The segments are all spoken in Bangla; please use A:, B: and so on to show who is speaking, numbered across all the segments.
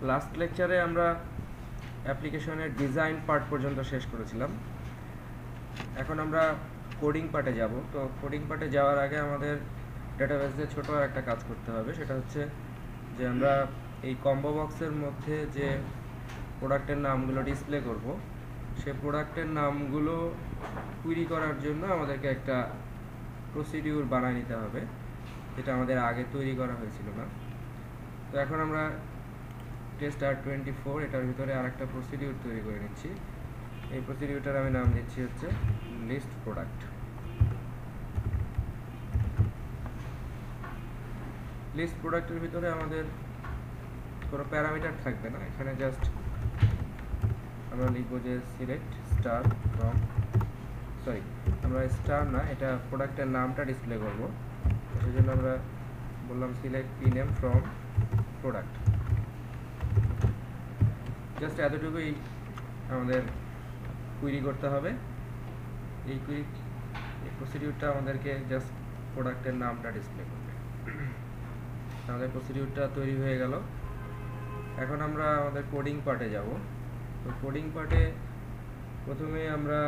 A: লাস্ট লেকচারে আমরা অ্যাপ্লিকেশনের ডিজাইন পার্ট পর্যন্ত শেষ করেছিলাম। এখন আমরা কোডিং পার্টে যাব। তো কোডিং পার্টে যাওয়ার আগে আমাদের ডেটাবেসে ছোট একটা কাজ করতে হবে, সেটা হচ্ছে যে আমরা এই কম্বো বক্সের মধ্যে যে প্রোডাক্টের নামগুলো ডিসপ্লে করব, সেই প্রোডাক্টের নামগুলো কুইরি করার জন্য আমাদেরকে একটা প্রসিডিউর বানিয়ে নিতে হবে, যেটা আমাদের আগে তৈরি করা হয়েছিল না। তো এখন আমরা টেস্ট R24 এটার ভিতরে আরেকটা প্রসিডিউর তৈরি করে নিচ্ছি। এই প্রসিডিউরটার আমি নাম দিচ্ছি হচ্ছে লিস্ট প্রোডাক্ট। লিস্ট প্রোডাক্টের ভিতরে আমাদের কোনো প্যারামিটার থাকবে না, এখানে জাস্ট আমরা লিখব যে সিলেক্ট স্টার ফ্রম, সরি আমরা স্টার না, এটা প্রোডাক্টের নামটা ডিসপ্লে করব, সেই জন্য আমরা বললাম select pname from product. Just এতটুকুই আমাদের কুইরি করতে হবে। এই প্রসিডিউরটা আমাদেরকে জাস্ট প্রোডাক্টের নামটা ডিসপ্লে করবে। আমাদের প্রসিডিউরটা তৈরি হয়ে গেল। এখন আমরা আমাদের কোডিং পার্টে যাব। তো কোডিং পার্টে প্রথমে আমরা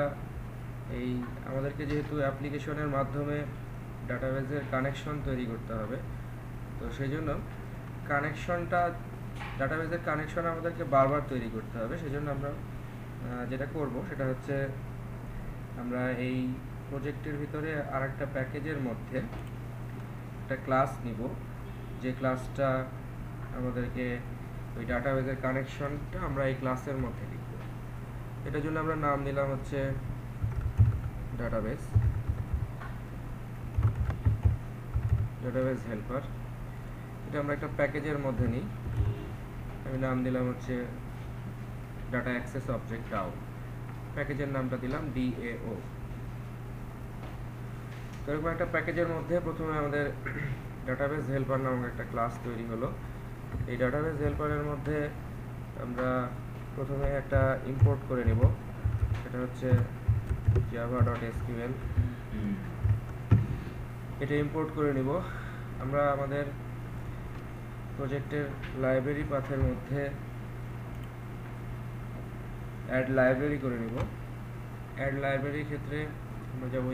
A: আমাদেরকে যেহেতু অ্যাপ্লিকেশনের মাধ্যমে ডাটাবেসের কানেকশন তৈরি করতে হবে, তো সেই জন্য ডাটাবেসের কানেকশন আমাদেরকে বারবার তৈরি করতে হবে। সেজন্য আমরা যেটা করব সেটা হচ্ছে আমরা এই প্রজেক্টের ভিতরে আরেকটা প্যাকেজের মধ্যে একটা ক্লাস নিব, যে ক্লাসটা আমাদেরকে ওই ডাটাবেসের কানেকশনটা আমরা এই ক্লাসের মধ্যে লিখব। এটার জন্য আমরা নাম দিলাম হচ্ছে ডাটাবেস হেল্পার। এটা আমরা একটা প্যাকেজের মধ্যে নিই, আমি নাম দিলাম হচ্ছে ডাটা অ্যাক্সেস অবজেক্ট ডাও। প্যাকেজের নামটা দিলাম DAO। তো এরকম একটা প্যাকেজের মধ্যে প্রথমে আমাদের ডাটাবেস হেল্পার নামক একটা ক্লাস তৈরি হলো। এই ডাটাবেস হেল্পারের মধ্যে আমরা প্রথমে একটা ইম্পোর্ট করে নেব, সেটা হচ্ছে java.sql। এটা ইম্পোর্ট করে নিব। আমরা আমাদের প্রজেক্টের লাইব্রেরি পাথের মধ্যে অ্যাড লাইব্রেরি করে নিব। অ্যাড লাইব্রেরির ক্ষেত্রে আমরা যাব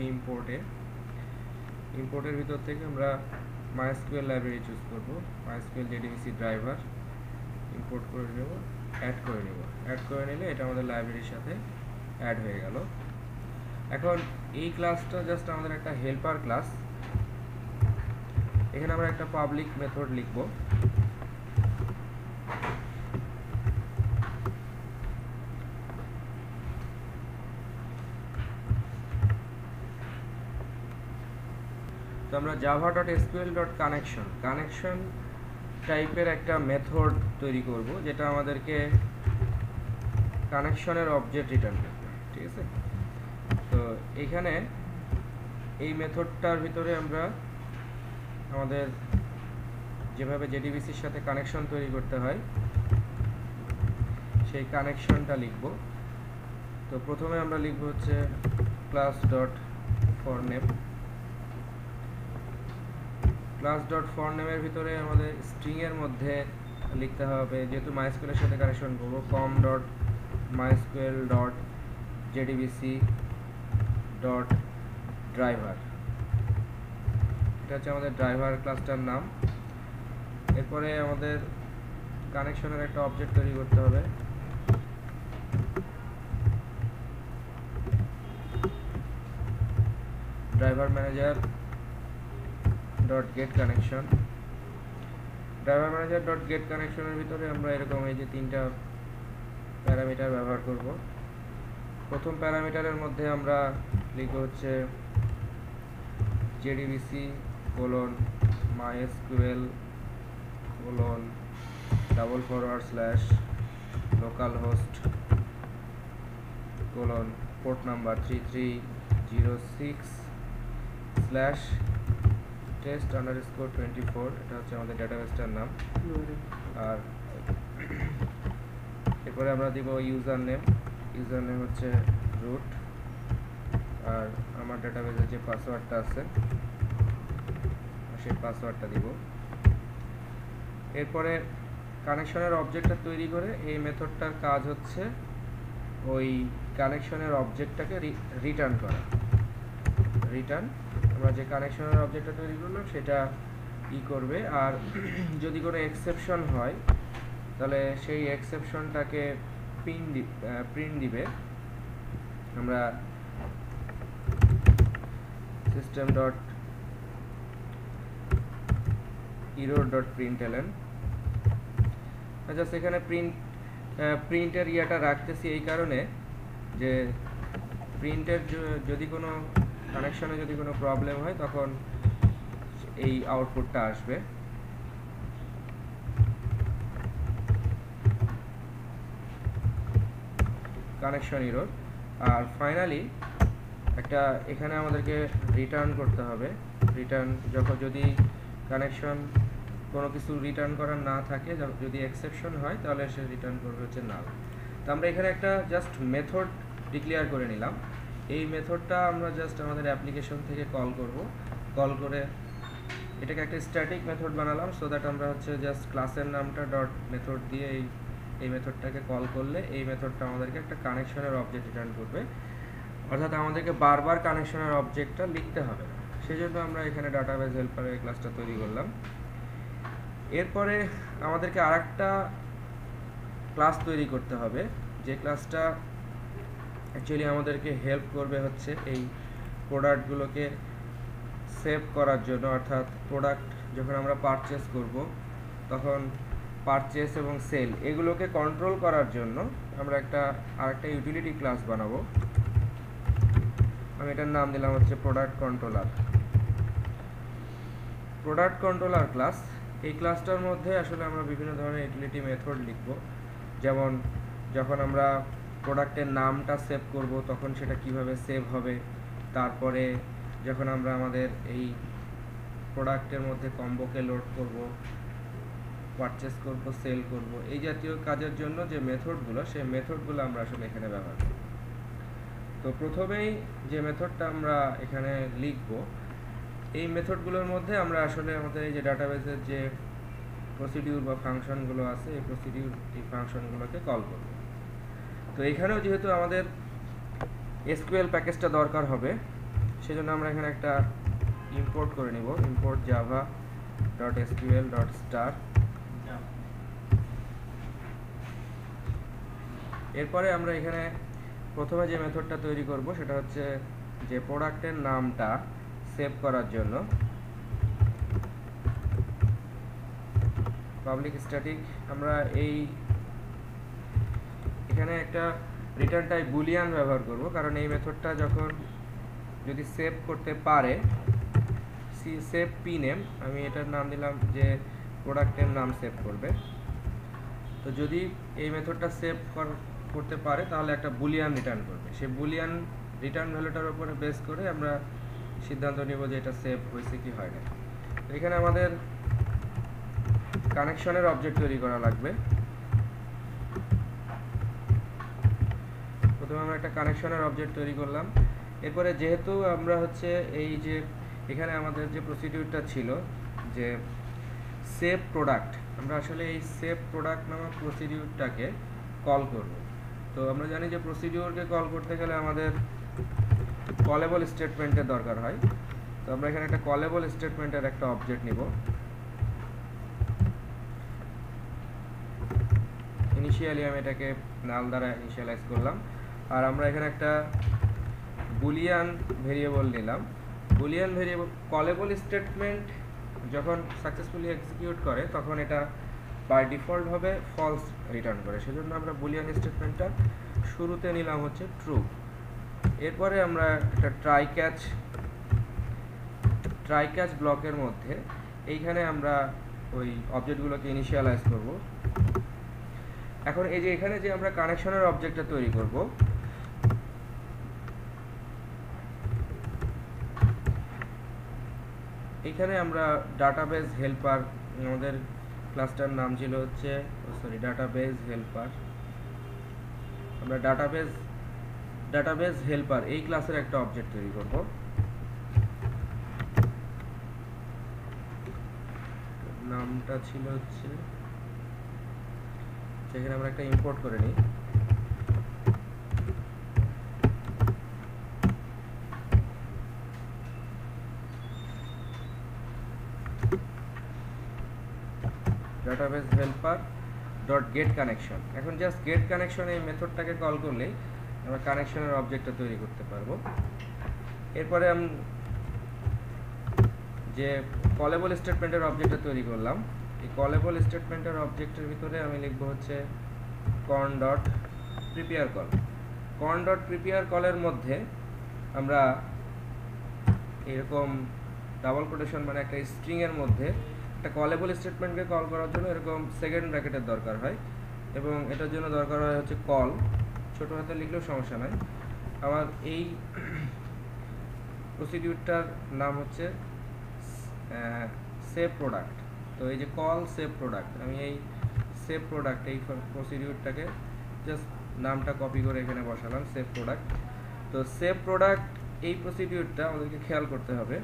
A: ইম্পোর্টের ভিতর থেকে আমরা MySQL লাইব্রেরি চুজ করব। MySQL JDBC ড্রাইভার ইম্পোর্ট করে নেব, অ্যাড করে নিলে এটা আমাদের লাইব্রেরির সাথে অ্যাড হয়ে গেল। এখন এই ক্লাসটা জাস্ট আমাদের একটা হেল্পার ক্লাস। এখানে আমরা একটা পাবলিক মেথড লিখব। তো আমরা java.sql.connection টাইপের একটা মেথড তৈরি করব, যেটা আমাদেরকে কানেকশনের অবজেক্ট রিটার্ন করবে। ঠিক আছে, তো এখানে এই মেথডটার ভিতরে আমরা আমাদের যেভাবে JDBCর সাথে কানেকশন তৈরি করতে হয় সেই কানেকশনটা লিখব। তো প্রথমে আমরা লিখব হচ্ছে class.forName। class.forName-এর ভিতরে আমাদের স্ট্রিং এর মধ্যে লিখতে হবে, যেহেতু MySQL এর সাথে কানেকশন করব, com.mysql.jdbc.driver। এটা হচ্ছে আমাদের ড্রাইভার ক্লাসটার নাম। এরপরে আমাদের কানেকশনের একটা অবজেক্ট তৈরি করতে হবে, driver manager .get connection। Driver manager .get কানেকশনের ভিতরে আমরা এরকম এই যে তিনটা প্যারামিটার ব্যবহার করব। প্রথম প্যারামিটারের মধ্যে আমরা লিখব হচ্ছে JDBC :MySQL :/localhost port number 3306/test_24। এটা হচ্ছে আমাদের ডেটাবেসটার নাম। আর এরপরে আমরা দিব ইউজার নেম হচ্ছে রুট, আর আমার ডেটাবেসের যে পাসওয়ার্ডটা আছে সেই পাসওয়ার্ডটা দিব। এরপরে কানেকশনের অবজেক্টটা তৈরি করে এই মেথডটার কাজ হচ্ছে ওই কানেকশনের অবজেক্টটাকে রিটার্ন করা। আমরা যে কানেকশনের অবজেক্টটা তৈরি করলাম সেটা করবে, আর যদি কোনো এক্সেপশন হয় তাহলে সেই এক্সেপশনটাকে প্রিন্ট দিবে। আমরা সিস্টেম ডট error.println জাস্ট এখানে প্রিন্টের ইয়েটা রাখতেছি এই কারণে যে প্রিন্টের যদি কোনো কানেকশনে যদি কোনো প্রবলেম হয় তখন এই আউটপুটটা আসবে। Connection error. আর ফাইনালি একটা এখানে আমাদেরকে রিটার্ন করতে হবে। যদি কানেকশন কোনো কিছু রিটার্ন করার না থাকে, যদি এক্সেপশন হয় তাহলে সে রিটার্ন করবে হচ্ছে নাল। তো আমরা এখানে একটা জাস্ট মেথড ডিক্লেয়ার করে নিলাম। এই মেথডটা আমরা জাস্ট আমাদের অ্যাপ্লিকেশন থেকে কল করে এটাকে একটা স্ট্যাটিক মেথড বানালাম, সো দ্যাট আমরা হচ্ছে জাস্ট ক্লাসের নামটা ডট মেথড দিয়ে এই মেথডটাকে কল করলে এই মেথডটা আমাদেরকে একটা কানেকশনের অবজেক্ট রিটার্ন করবে, অর্থাৎ আমাদেরকে বারবার কানেকশনের অবজেক্টটা লিখতে হবে না। সেই জন্য আমরা এখানে ডাটাবেজ হেল্পারের এই ক্লাসটা তৈরি করলাম। এরপরে আমাদেরকে আরেকটা ক্লাস তৈরি করতে হবে, যে ক্লাসটা অ্যাকচুয়ালি আমাদেরকে হেল্প করবে হচ্ছে এই প্রোডাক্টগুলোকে সেভ করার জন্য। অর্থাৎ প্রোডাক্ট যখন আমরা পারচেস করব তখন পারচেস এবং সেল এগুলোকে কন্ট্রোল করার জন্য আমরা আরেকটা ইউটিলিটি ক্লাস বানাবো। আমি এটার নাম দিলাম হচ্ছে প্রোডাক্ট কন্ট্রোলার ক্লাস। এই ক্লাসটার মধ্যে আসলে আমরা বিভিন্ন ধরনের ইউটিলিটি মেথড লিখব, যেমন যখন আমরা প্রোডাক্টের নামটা সেভ করব তখন সেটা কিভাবে সেভ হবে, তারপরে যখন আমরা আমাদের এই প্রোডাক্টের মধ্যে কম্বোকে লোড করব, পারচেস করব, সেল করব, এই জাতীয় কাজের জন্য যে মেথডগুলো সেই মেথডগুলো আমরা আসলে এখানে ব্যবহার করব। তো প্রথমেই যে মেথডটা আমরা এখানে লিখব, এই মেথডগুলোর মধ্যে আমরা আসলে আমাদের এই যে ডাটাবেসের যে প্রসিডিউর বা ফাংশনগুলো আছে এই ফাংশনগুলোকে কল করব। তো এখানেও যেহেতু আমাদের এসকিউএল প্যাকেজটা দরকার হবে, সেজন্য আমরা এখানে একটা ইম্পোর্ট করে নিব, import java.sql.star। এরপরে আমরা এখানে প্রথমে যে মেথডটা তৈরি করব সেটা হচ্ছে যে প্রোডাক্টের নামটা সেভ করার জন্য পাবলিক স্ট্যাটিক আমরা এখানে একটা রিটার্ন টাইপ বুলিয়ান ব্যবহার করব, কারণ এই মেথডটা যদি সেভ করতে পারে সেভ pname, আমি এটার নাম দিলাম যে প্রোডাক্টের নাম সেভ করবে। তো যদি এই মেথডটা সেভ করতে পারে তাহলে একটা বুলিয়ান রিটার্ন করবে। সেই বুলিয়ান রিটার্ন ভ্যালুটার উপরে বেস করে আমরা সিদ্ধান্ত নেব যে এটা সেভ হয়েছে কি হয় না। তো এখানে আমাদের কানেকশনের অবজেক্ট তৈরি করা লাগবে। প্রথমে আমরা একটা কানেকশনের অবজেক্ট তৈরি করলাম। এরপরে যেহেতু আমরা হচ্ছে এই যে এখানে আমাদের যে প্রসিডিউরটা ছিল যে সেভ প্রোডাক্ট, আমরা আসলে এই সেভ প্রোডাক্ট নামক প্রসিডিউরটাকে কল করব। তো আমরা জানি যে প্রসিডিউরকে কল করতে গেলে আমাদের কলেবল স্টেটমেন্টের দরকার হয়। তো আমরা এখানে একটা কলেবল স্টেটমেন্টের একটা অবজেক্ট নিব। ইনিশিয়ালি আমি এটাকে নাল দ্বারা ইনিশিয়ালাইজ করলাম, আর আমরা এখানে একটা বুলিয়ান ভেরিয়েবল নিলাম। বুলিয়ান ভেরিয়েবল কলেবল স্টেটমেন্ট যখন সাকসেসফুলি এক্সিকিউট করে তখন এটা বাই ডিফল্ট ভাবে ফলস রিটার্ন করে, সেজন্য আমরা বুলিয়ান স্টেটমেন্টটা শুরুতে নিলাম হচ্ছে ট্রু। এরপরে আমরা একটা ট্রাই ক্যাচ ব্লকের মধ্যে এইখানে আমরা ওই অবজেক্টগুলোকে ইনিশিয়ালাইজ করব। এখন এই যে এখানে যে আমরা কানেকশনের অবজেক্টটা তৈরি করব, এখানে আমরা ডাটাবেজ হেল্পার, আমাদের ক্লাসটার নাম ছিল হচ্ছে ডাটাবেজ হেল্পার, আমরা ডাটাবেজ হেল্পার এই ক্লাসের একটা অবজেক্ট তৈরি করব। নামটা ছিল হচ্ছে সেখানে আমরা একটা ইম্পোর্ট করে নিই। Database helper dot gate connection. এখন জাস্ট গেট কানেকশন এই মেথডটাকে কল করলেই আমরা কানেকশনের অবজেক্টটা তৈরি করতে পারবো। এরপরে আমি যে কলেবল স্টেটমেন্টের অবজেক্টটা তৈরি করলাম, এই কলেবল স্টেটমেন্টের অবজেক্টের ভিতরে আমি লিখবো হচ্ছে corn dot prepare call. Corn dot prepare কলের মধ্যে আমরা এরকম ডাবল কোটেশন মানে একটা স্ট্রিংয়ের মধ্যে একটা কলেবল স্টেটমেন্টকে কল করার জন্য এরকম সেকেন্ড ব্র্যাকেটের দরকার হয়, এবং এটার জন্য দরকার হয় হচ্ছে কল, ছোটো হাতে লিখলেও সমস্যা নয়। আমার এই প্রসিডিউরটার নাম হচ্ছে সেভ প্রোডাক্ট। তো এই যে কল সেভ প্রোডাক্ট, আমি এই সেভ প্রোডাক্ট এই প্রসিডিউরটাকে জাস্ট নামটা কপি করে এখানে বসালাম, সেভ প্রোডাক্ট। তো সেভ প্রোডাক্ট এই প্রসিডিউরটা আমাদেরকে খেয়াল করতে হবে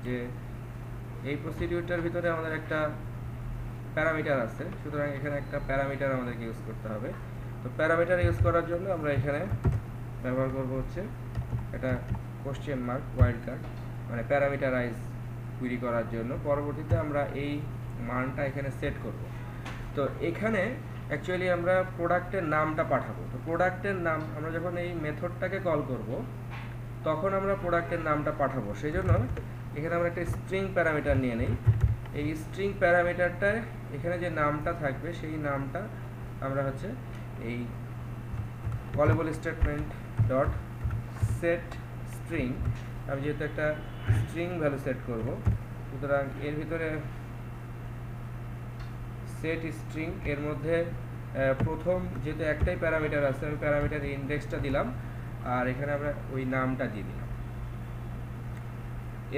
A: যে এই প্রসিডিউরটার ভিতরে আমাদের একটা প্যারামিটার আছে, সুতরাং এখানে একটা প্যারামিটার আমাদেরকে ইউজ করতে হবে। তো প্যারামিটার ইউজ করার জন্য আমরা এখানে ব্যবহার করব হচ্ছে একটা কোশ্চেন মার্ক ওয়াইল্ড কার্ড, মানে প্যারামিটারাইজ কুইরি করার জন্য। পরবর্তীতে আমরা এই মানটা এখানে সেট করব। তো এখানে অ্যাকচুয়ালি আমরা প্রোডাক্টের নামটা পাঠাবো। তো প্রোডাক্টের নাম আমরা যখন এই মেথডটাকে কল করব তখন আমরা প্রোডাক্টের নামটা পাঠাবো, সেই জন্য এখানে আমরা একটা স্ট্রিং প্যারামিটার নিয়ে নিই। এই স্ট্রিং প্যারামিটারটায় এখানে যে নামটা থাকবে সেই নামটা আমরা হচ্ছে এই কলেবল স্টেটমেন্ট ডট সেট স্ট্রিং, আমি যেহেতু একটা স্ট্রিং ভ্যালু সেট করব, সুতরাং এর ভিতরে সেট স্ট্রিং এর মধ্যে প্রথম যেহেতু একটাই প্যারামিটার আছে, আমি প্যারামিটার ইন্ডেক্সটা দিলাম আর এখানে আমরা ওই নামটা দিয়ে দিলাম।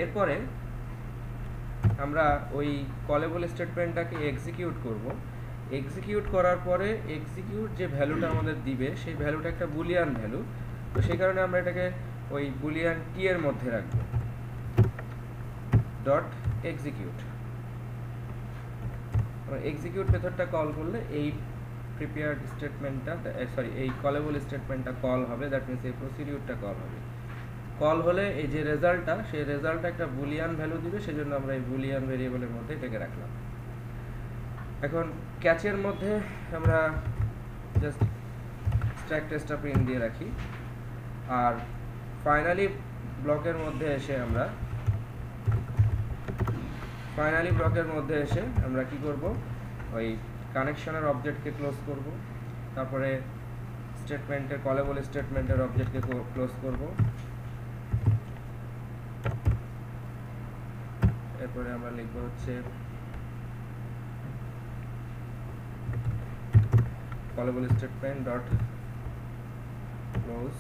A: এরপরে আমরা ওই কলেবল স্টেটমেন্টটাকে এক্সিকিউট করব। এক্সিকিউট করার পরে এক্সিকিউট যে ভ্যালুটা আমাদের দিবে সেই ভ্যালুটা একটা বুলিয়ান ভ্যালু, তো সেই কারণে আমরা এটাকে ওই বুলিয়ান টি এর মধ্যে রাখবো, ডট এক্সিকিউট। এক্সিকিউট মেথডটা কল করলে এই প্রিপেয়ার্ড স্টেটমেন্টটা এই কলেবল স্টেটমেন্টটা কল হবে, দ্যাট মিনস এই প্রসিডিউরটা কল হবে। কল হলে এই যে রেজাল্টটা, সেই রেজাল্টটা একটা বুলিয়ান ভ্যালু দিবে, সেজন্য আমরা এই বুলিয়ান ভেরিয়েবলের মধ্যে এটাকে রাখলাম। এখন ক্যাচের মধ্যে আমরা জাস্ট স্ট্যাক টেস্টটা প্রিন্ট দিয়ে রাখি, আর ফাইনালি ব্লকের মধ্যে এসে আমরা কি করব, ওই কানেকশনের অবজেক্টকে ক্লোজ করব, তারপরে স্টেটমেন্টের কলেবল স্টেটমেন্টের অবজেক্টকে ক্লোজ করব, এরপরে আমরা লিখব হচ্ছে কলেবল স্টেটমেন্ট ডট ক্লোজ।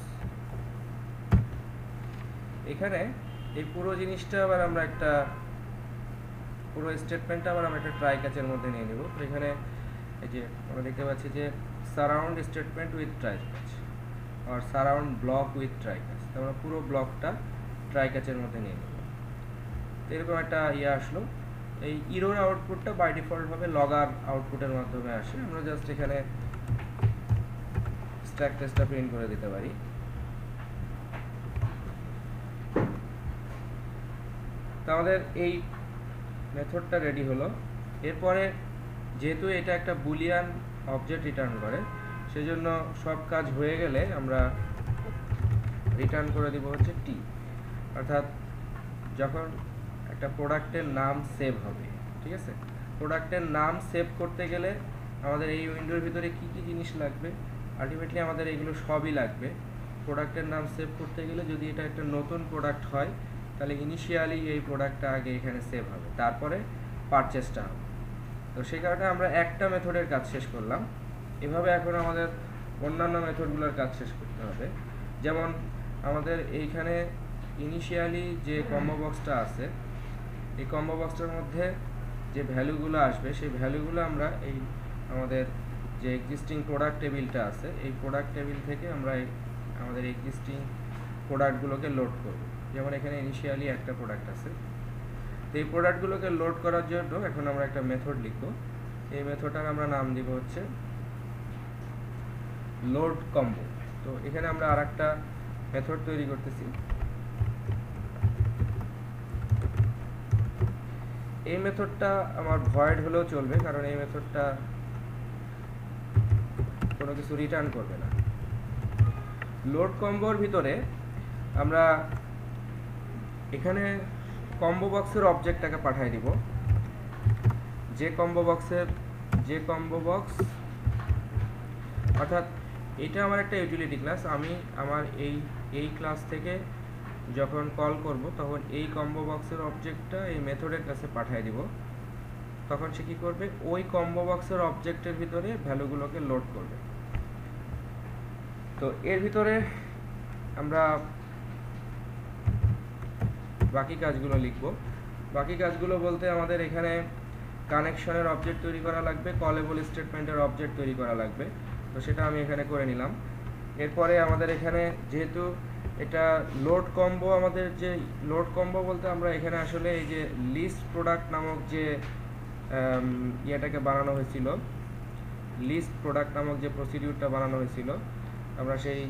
A: এখানে এই পুরো জিনিসটা আবার আমরা একটা পুরো স্টেটমেন্টটা আবার আমরা একটা ট্রাই ক্যাচের মধ্যে নিয়ে নেব। তো এখানে এই যে আমরা দেখতে পাচ্ছি যে surround statement with try catch আর surround block with try catch, তো আমরা পুরো ব্লকটা ট্রাই ক্যাচের মধ্যে নিয়ে নেব। তো এরকম একটা আসলো। এই ইরোর আউটপুটটা বাই ডিফল্ট ভাবে লগার আউটপুটের মাধ্যমে আসে, আমরা জাস্ট এখানে স্ট্যাক টেস্টটা প্রিন্ট করে দিতে পারি। তো আমাদের এই মেথডটা রেডি হলো। এরপরে যেহেতু এটা একটা বুলিয়ান অবজেক্ট রিটার্ন করে, সেজন্য সব কাজ হয়ে গেলে আমরা রিটার্ন করে দিব হচ্ছে টি, অর্থাৎ যখন একটা প্রোডাক্টের নাম সেভ হবে, ঠিক আছে। প্রোডাক্টের নাম সেভ করতে গেলে আমাদের এই উইন্ডোর ভিতরে কি কি জিনিস লাগবে, আলটিমেটলি আমাদের এগুলো সবই লাগবে। প্রোডাক্টের নাম সেভ করতে গেলে যদি এটা একটা নতুন প্রোডাক্ট হয় তাহলে ইনিশিয়ালি এই প্রোডাক্টটা আগে এখানে সেভ হবে, তারপরে পারচেসটা হবে। তো সেই কারণে আমরা একটা মেথডের কাজ শেষ করলাম। এভাবে এখন আমাদের অন্যান্য মেথডগুলোর কাজ শেষ করতে হবে। যেমন আমাদের এইখানে ইনিশিয়ালি যে কম্বো বক্সটা আছে, এই কম্বো বক্সটার মধ্যে যে ভ্যালুগুলো আসবে সেই ভ্যালুগুলো আমরা এই আমাদের যে এক্সিস্টিং প্রোডাক্ট টেবিলটা আছে এই প্রোডাক্ট টেবিল থেকে আমরা আমাদের এক্সিস্টিং প্রোডাক্টগুলোকে লোড করব। যেমন এখানে ইনিশিয়ালি একটা প্রোডাক্ট আছে, তো এই প্রোডাক্টগুলোকে লোড করার জন্য এখন আমরা একটা মেথড লিখব। এই মেথডটার আমরা নাম দিব হচ্ছে লোড কম্বো। তো এখানে আমরা আরেকটা মেথড তৈরি করতেছি। এই মেথডটা আমার ভয়েড হলেও চলবে, কারণ এই মেথডটা কোনো কিছু রিটার্ন করবে না। লোড কম্বোর ভিতরে আমরা এখানে কম্বো বক্সের অবজেক্টটাকে পাঠিয়ে দিব। যে কম্বো বক্স, অর্থাৎ এটা আমার একটা ইউটিলিটি ক্লাস। আমি আমার এই ক্লাস থেকে যখন কল করব তখন এই কম্বো বক্সের অবজেক্টটা এই মেথডের কাছে পাঠিয়ে দিব। তখন সে কি করবে, ওই কম্বো বক্সের অবজেক্টের ভিতরে ভ্যালুগুলোকে লোড করবে। তো এর ভিতরে আমরা বাকি কাজগুলো লিখব। বাকি কাজগুলো বলতে আমাদের এখানে কানেকশনের অবজেক্ট তৈরি করা লাগবে, কলেবল স্টেটমেন্টের অবজেক্ট তৈরি করা লাগবে। তো সেটা আমি এখানে করে নিলাম। এরপরে আমাদের এখানে যেহেতু এটা লোড কম্বো, আমাদের যে লোড কম্বো বলতে আমরা এখানে আসলে এই যে লিস্ট প্রোডাক্ট নামক যে ইয়েটাকে বানানো হয়েছিল, লিস্ট প্রোডাক্ট নামক যে প্রসিডিউরটা বানানো হয়েছিল, আমরা সেই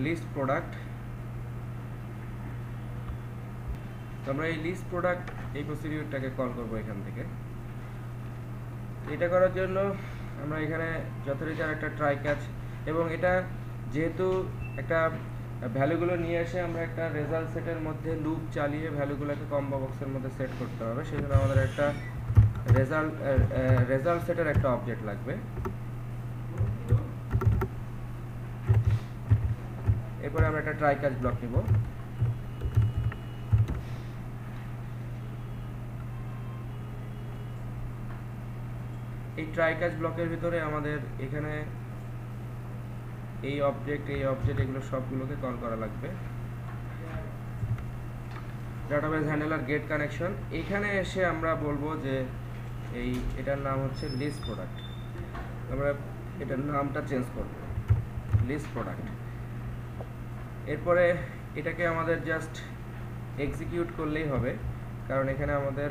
A: লিস্ট প্রোডাক্ট, আমরা এই লিস্ট প্রোডাক্ট এই প্রসিডিউরটাকে কল করব এখান থেকে। এটা করার জন্য আমরা এখানে যথারীতি একটা ট্রাই ক্যাচ, এবং এটা যেহেতু একটা ভ্যালুগুলো নিয়ে এসে আমরা একটা রেজাল্ট সেটের মধ্যে লুপ চালিয়ে ভ্যালুগুলোকে কম্বো বক্সের মধ্যে সেট করতে হবে, সেই জন্য আমাদের একটা রেজাল্ট সেটের একটা অবজেক্ট লাগবে। এরপরে আমরা একটা ট্রাই ক্যাচ ব্লক নিব। এই ট্রাই ক্যাচ ব্লকের ভিতরে আমাদের এখানে এই অবজেক্ট এগুলো সবগুলোকে কল করা লাগবে। ডাটাবেস হ্যান্ডলার গেট কানেকশন, এখানে এসে আমরা বলবো যে এটার নাম হচ্ছে লিস্ট প্রোডাক্ট। আমরা এটার নামটা চেঞ্জ করব, লিস্ট প্রোডাক্ট। এরপরে এটাকে আমাদের জাস্ট এক্সিকিউট করলেই হবে, কারণ এখানে আমাদের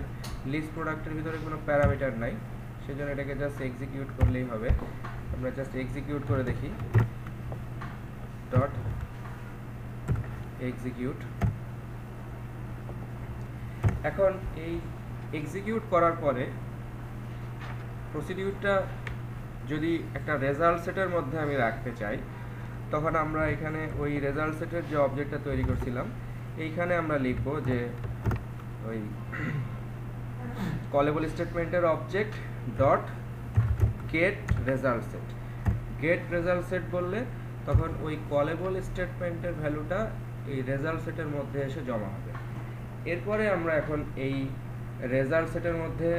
A: লিস্ট প্রোডাক্টের ভিতরে কোনো প্যারামিটার নাই, সেজন্য এটাকে জাস্ট এক্সিকিউট করলেই হবে। আমরা জাস্ট এক্সিকিউট করে দেখি, ডট এক্সিকিউট। এখন এই এক্সিকিউট করার পরে প্রসিডিউরটা যদি একটা রেজাল্ট সেটের মধ্যে আমি রাখতে চাই, তখন আমরা এখানে ওই রেজাল্ট সেটের যে অবজেক্টটা তৈরি করছিলাম এইখানে আমরা লিখব যে ওই কলেবল স্টেটমেন্টের object dot gate result set. Gate result set বললে তখন ওই কলেবল স্টেটমেন্টের ভ্যালুটা এই রেজাল্ট সেটের মধ্যে এসে জমা হবে। এরপরে আমরা এখন এই রেজাল্ট সেটের মধ্যে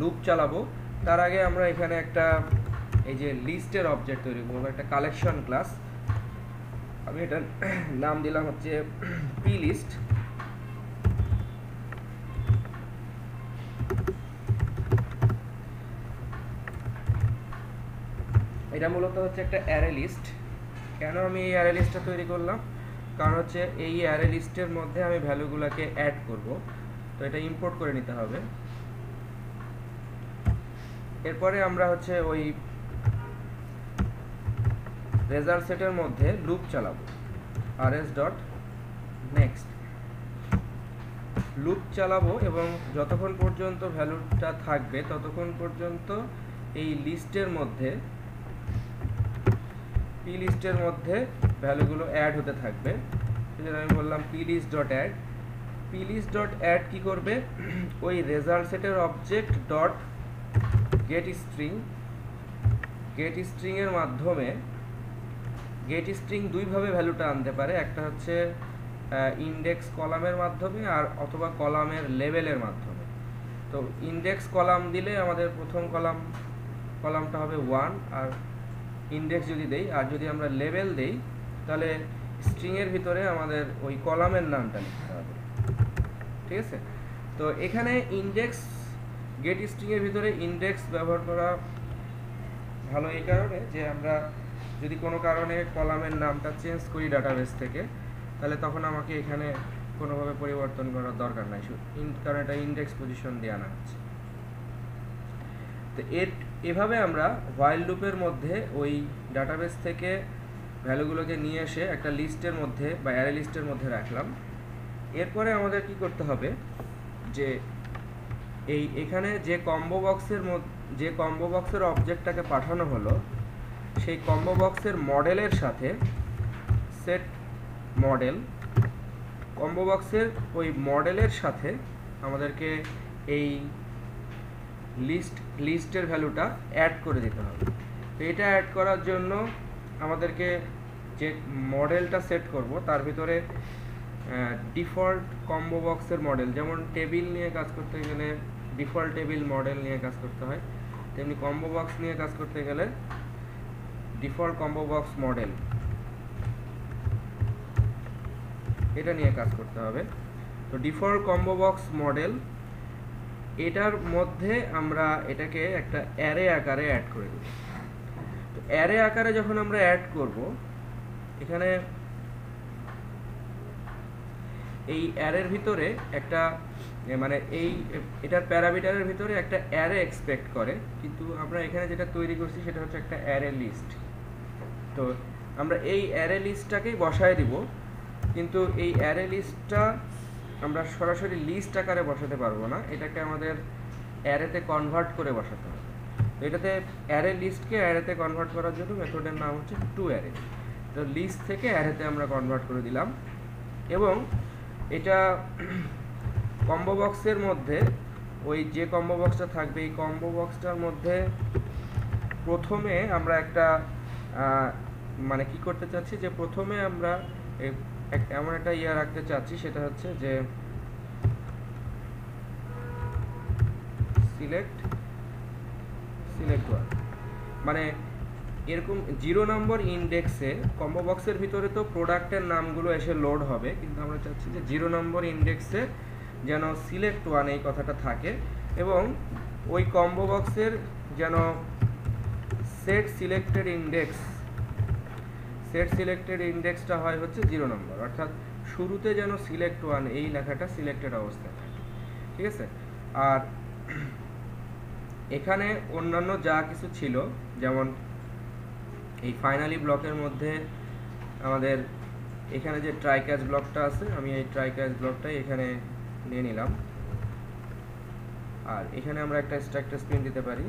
A: লুপ চালাবো। তার আগে আমরা এখানে একটা এই যে লিস্টের অবজেক্ট তৈরি করবো, একটা কালেকশন ক্লাস। আমি এটার নাম দিলাম হচ্ছে পি লিস্ট। এটা মূলত হচ্ছে একটা অ্যারে লিস্ট। কেন আমি এই অ্যারে লিস্টটা তৈরি করলাম, কারণ হচ্ছে এই অ্যারে লিস্টের মধ্যে আমি ভ্যালুগুলোকে অ্যাড করব, তো এটা ইম্পোর্ট করে নিতে হবে। এরপরে আমরা হচ্ছে ওই রেজাল্ট সেটের মধ্যে লুপ চালাবো, rs ডট নেক্সট লুপ চালাবো, এবং যতক্ষণ পর্যন্ত ভ্যালুটা থাকবে ততক্ষণ পর্যন্ত এই লিস্টের মধ্যে পি লিস্টের মধ্যে ভ্যালুগুলো অ্যাড হতে থাকবে। সেজন্য আমি বললাম P list dot add. P list dot add কী করবে, ওই রেজাল্ট সেটের অবজেক্ট ডট গেট স্ট্রিংয়ের মাধ্যমে, গেট স্ট্রিং দুইভাবে ভ্যালুটা আনতে পারে, একটা হচ্ছে ইন্ডেক্স কলামের মাধ্যমে আর অথবা কলামের লেভেলের মাধ্যমে। তো ইন্ডেক্স কলাম দিলে আমাদের প্রথম কলামটা হবে 1 আর ইন্ডেক্স যদি দেই, আর যদি আমরা লেভেল দেই তাহলে স্ট্রিংয়ের ভিতরে আমাদের ওই কলামের নামটা লিখতে হবে। ঠিক আছে, তো এখানে ইন্ডেক্স গেট স্ট্রিংয়ের ভিতরে ইন্ডেক্স ব্যবহার করা ভালো এই কারণে যে আমরা যদি কোনো কারণে কলামের নামটা চেঞ্জ করি ডাটাবেস থেকে, তাহলে তখন আমাকে এখানে কোনোভাবে পরিবর্তন করার দরকার নাই, কারণ এটা ইন্ডেক্স পজিশন দিয়ে আনা হচ্ছে। তো এভাবে আমরা হোয়াইল লুপের মধ্যে ওই ডাটাবেস থেকে ভ্যালুগুলোকে নিয়ে এসে একটা লিস্টের মধ্যে বা অ্যারে লিস্টের মধ্যে রাখলাম। এরপরে আমাদের কি করতে হবে যে এখানে যে কম্বো বক্সের অবজেক্টটাকে পাঠানো হলো সেই কম্বো বক্সের মডেলের সাথে সেট মডেল, কম্বো বক্সের ওই মডেলের সাথে আমাদেরকে এই লিস্টের ভ্যালুটা অ্যাড করে দিতে হবে। তো এটা অ্যাড করার জন্য আমাদেরকে যে মডেলটা সেট করব তার ভিতরে ডিফল্ট কম্বো বক্সের মডেল, যেমন টেবিল নিয়ে কাজ করতে গেলে ডিফল্ট টেবিল মডেল নিয়ে কাজ করতে হয়, তেমনি কম্বো বক্স নিয়ে কাজ করতে গেলে ডিফল্ট কম্বো বক্স মডেল এটা নিয়ে কাজ করতে হবে। তো ডিফল্ট কম্বো বক্স মডেল এটার মধ্যে আমরা এটাকে একটা অ্যারে আকারে অ্যাড করে দেব। তো অ্যারে আকারে যখন আমরা অ্যাড করব, এখানে এই অ্যারের ভিতরে একটা মানে এটার প্যারামিটারের ভিতরে একটা অ্যারে এক্সপেক্ট করে, কিন্তু আমরা এখানে যেটা তৈরি করছি সেটা হচ্ছে একটা অ্যারে লিস্ট। তো আমরা এই অ্যারে লিস্টটাকেই বসায় দিব, কিন্তু এই অ্যারে লিস্টটা আমরা সরাসরি লিস্ট আকারে বসাতে পারবো না, এটাকে আমাদের অ্যারেতে কনভার্ট করে বসাতে হবে। তো এটাতে অ্যারে লিস্টকে অ্যারেতে কনভার্ট করার জন্য মেথডের নাম হচ্ছে টু অ্যারে। তো লিস্ট থেকে অ্যারেতে আমরা কনভার্ট করে দিলাম, এবং এটা কম্বো বক্সের মধ্যে ওই যে কম্বো বক্সটা থাকবে এই কম্বো বক্সটার মধ্যে প্রথমে আমরা একটা মানে কি করতে চাচ্ছি যে প্রথমে আমরা এমন একটা রাখতে চাচ্ছি, সেটা হচ্ছে যে সিলেক্ট 1, মানে এরকম 0 নম্বর ইন্ডেক্সে কম্বো বক্সের ভিতরে তো প্রোডাক্টের নামগুলো এসে লোড হবে, কিন্তু আমরা চাচ্ছি যে 0 নম্বর ইন্ডেক্সে যেন সিলেক্ট 1 এই কথাটা থাকে, এবং ওই কম্বো বক্সের যেন সেট সিলেক্টেড ইন্ডেক্সটা হয় হচ্ছে 0 নম্বর, অর্থাৎ শুরুতে যেন সিলেক্ট 1 এই লেখাটা সিলেক্টেড অবস্থায় থাকে। ঠিক আছে? আর এখানে অন্যান্য যা কিছু ছিল, যেমন এই ফাইনালি ব্লকের মধ্যে আমাদের এখানে যে ট্রাই ক্যাচ ব্লকটা আছে, আমি এই ট্রাই ক্যাচ ব্লকটাই এখানে নিয়ে নিলাম। আর এখানে আমরা একটা স্ট্যাক স্পিন দিতে পারি,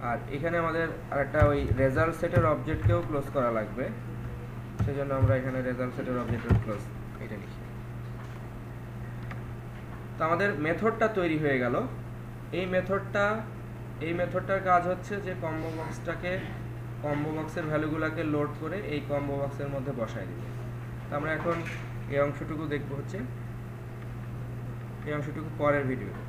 A: আর এখানে আমাদের আরেকটা ওই রেজাল্ট সেটের অবজেক্টকেও ক্লোজ করা লাগবে, সেজন্য আমরা এখানে রেজাল্ট সেটের অবজেক্টের ক্লোজ এটা লিখি। তো আমাদের মেথডটা তৈরি হয়ে গেল। এই মেথডটার কাজ হচ্ছে যে কম্বো বক্সের ভ্যালুগুলোকে লোড করে এই কম্বো বক্সের মধ্যে বসায় দিবে। তো আমরা এখন এই অংশটুকু দেখব, হচ্ছে এই অংশটুকু পরের ভিডিওতে।